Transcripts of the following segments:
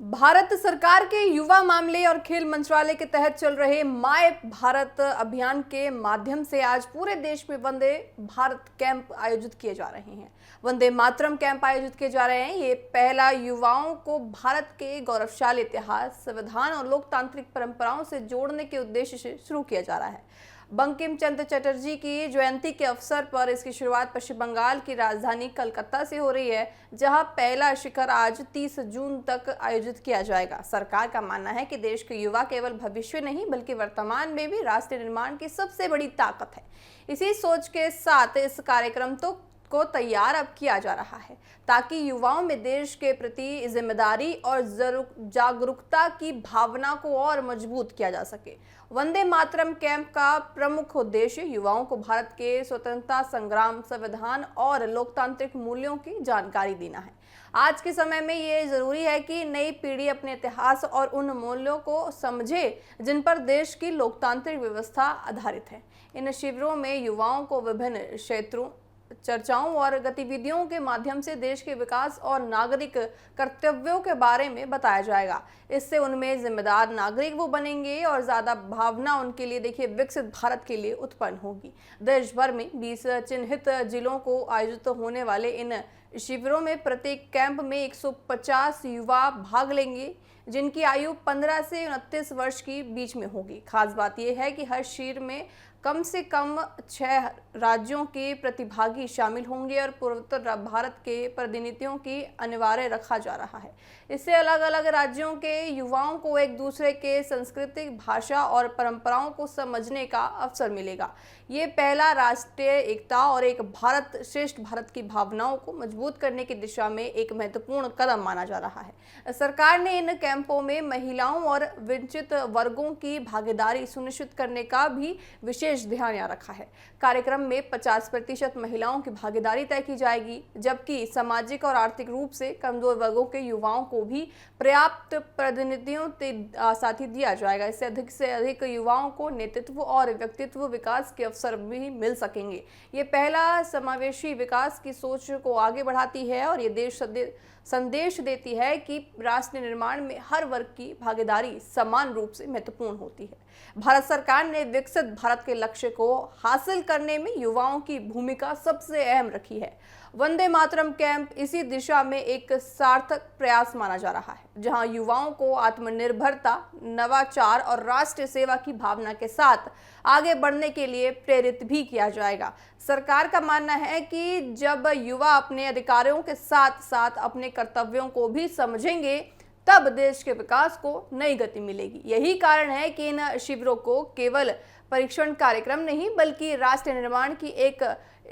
भारत सरकार के युवा मामले और खेल मंत्रालय के तहत चल रहे माय भारत अभियान के माध्यम से आज पूरे देश में वंदे भारत कैंप आयोजित किए जा रहे हैं। वंदे मातरम कैंप आयोजित किए जा रहे हैं। ये पहला युवाओं को भारत के गौरवशाली इतिहास, संविधान और लोकतांत्रिक परंपराओं से जोड़ने के उद्देश्य से शुरू किया जा रहा है। बंकिम चंद्र चटर्जी की जयंती के अवसर पर इसकी शुरुआत पश्चिम बंगाल की राजधानी कलकत्ता से हो रही है, जहां पहला शिखर आज 30 जून तक आयोजित किया जाएगा। सरकार का मानना है कि देश के युवा केवल भविष्य नहीं बल्कि वर्तमान में भी राष्ट्र निर्माण की सबसे बड़ी ताकत है। इसी सोच के साथ इस कार्यक्रम को तैयार अब किया जा रहा है ताकि युवाओं में देश के प्रति जिम्मेदारी और जागरूकता की भावना को और मजबूत किया जा सके। वंदे मातरम कैंप का प्रमुख उद्देश्य युवाओं को भारत के स्वतंत्रता संग्राम, संविधान और लोकतांत्रिक मूल्यों की जानकारी देना है। आज के समय में ये जरूरी है कि नई पीढ़ी अपने इतिहास और उन मूल्यों को समझे जिन पर देश की लोकतांत्रिक व्यवस्था आधारित है। इन शिविरों में युवाओं को विभिन्न क्षेत्रों, चर्चाओं और गतिविधियों के माध्यम से देश के विकास और नागरिक कर्तव्यों के बारे में बताया जाएगा। इससे उनमें जिम्मेदार नागरिक वो बनेंगे और ज्यादा भावना उनके लिए विकसित भारत के लिए उत्पन्न होगी। देश भर में 20 चिन्हित जिलों को आयोजित होने वाले इन शिविरों में प्रत्येक कैंप में 150 युवा भाग लेंगे, जिनकी आयु 15 से 29 वर्ष के बीच में होगी। खास बात यह है कि हर शिविर में कम से कम 6 राज्यों के प्रतिभागी शामिल होंगे और पूर्वोत्तर भारत के प्रतिनिधियों की अनिवार्य रखा जा रहा है। इससे अलग अलग राज्यों के युवाओं को एक दूसरे के सांस्कृतिक, भाषा और परंपराओं को समझने का अवसर मिलेगा। ये पहला राष्ट्रीय एकता और एक भारत श्रेष्ठ भारत की भावनाओं को मजबूत करने की दिशा में एक महत्वपूर्ण कदम माना जा रहा है। सरकार ने इन कैंपों में महिलाओं और वंचित वर्गों की भागीदारी सुनिश्चित करने का भी विशेष ध्यान रखा है। कार्यक्रम में 50% महिलाओं की भागीदारी तय की जाएगी, जबकि सामाजिक और आर्थिक रूप से कमजोर वर्गों के युवाओं को भी पर्याप्त प्रतिनिधियों साथ ही दिया जाएगा। इससे अधिक युवाओं को नेतृत्व और व्यक्तित्व विकास के अवसर भी मिल सकेंगे। ये पहला समावेशी विकास की सोच को आगे बढ़ाती है और ये संदेश देती है कि राष्ट्र निर्माण में हर वर्ग की भागीदारी समान रूप से महत्वपूर्ण होती है। भारत सरकार ने विकसित भारत के लक्ष्य को हासिल करने में युवाओं की भूमिका सबसे अहम रखी है। वंदे मातरम कैंप इसी दिशा में एक सार्थक प्रयास माना जा रहा है, जहां युवाओं को आत्मनिर्भरता, नवाचार और राष्ट्र सेवा की भावना के साथ आगे बढ़ने के लिए प्रेरित भी किया जाएगा। सरकार का मानना है कि जब युवा अपने अधिकारों के साथ साथ अपने कर्तव्यों को भी समझेंगे, तब देश के विकास को नई गति मिलेगी। यही कारण है कि इन शिविरों को केवल परीक्षण कार्यक्रम नहीं बल्कि राष्ट्र निर्माण की एक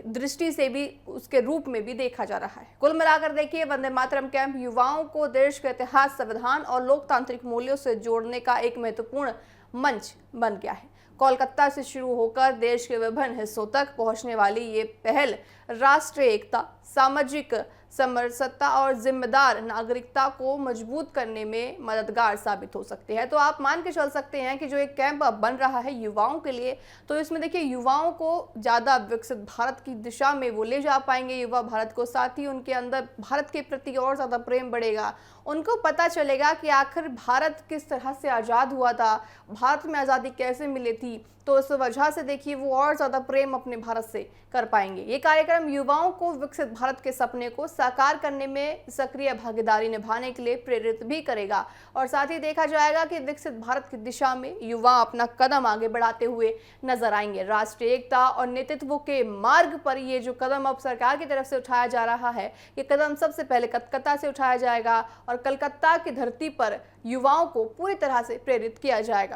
दृष्टि से भी, उसके रूप में भी देखा जा रहा है। कुल मिलाकर देखिए, वंदे मातरम कैंप युवाओं को देश के इतिहास, संविधान और लोकतांत्रिक मूल्यों से जोड़ने का एक महत्वपूर्ण मंच बन गया है। कोलकाता से शुरू होकर देश के विभिन्न हिस्सों तक पहुंचने वाली ये पहल राष्ट्रीय एकता, सामाजिक समरसता और जिम्मेदार नागरिकता को मजबूत करने में मददगार साबित हो सकती है। तो आप मान के चल सकते हैं कि जो एक कैंप अब बन रहा है युवाओं के लिए, तो इसमें देखिए युवाओं को ज़्यादा विकसित भारत की दिशा में वो ले जा पाएंगे युवा भारत को। साथ ही उनके अंदर भारत के प्रति और ज़्यादा प्रेम बढ़ेगा। उनको पता चलेगा कि आखिर भारत किस तरह से आज़ाद हुआ था, भारत में आज़ादी कैसे मिली थी। तो इस वजह से देखिए वो और ज़्यादा प्रेम अपने भारत से कर पाएंगे। ये कार्यक्रम युवाओं को विकसित भारत के सपने को साकार करने में सक्रिय भागीदारी निभाने के लिए प्रेरित भी करेगा और साथ ही देखा जाएगा कि विकसित भारत की दिशा में युवा अपना कदम आगे बढ़ाते हुए नजर आएंगे। राष्ट्रीय एकता और नेतृत्व के मार्ग पर ये जो कदम अब सरकार की तरफ से उठाया जा रहा है, ये कदम सबसे पहले कलकत्ता से उठाया जाएगा और कलकत्ता की धरती पर युवाओं को पूरी तरह से प्रेरित किया जाएगा।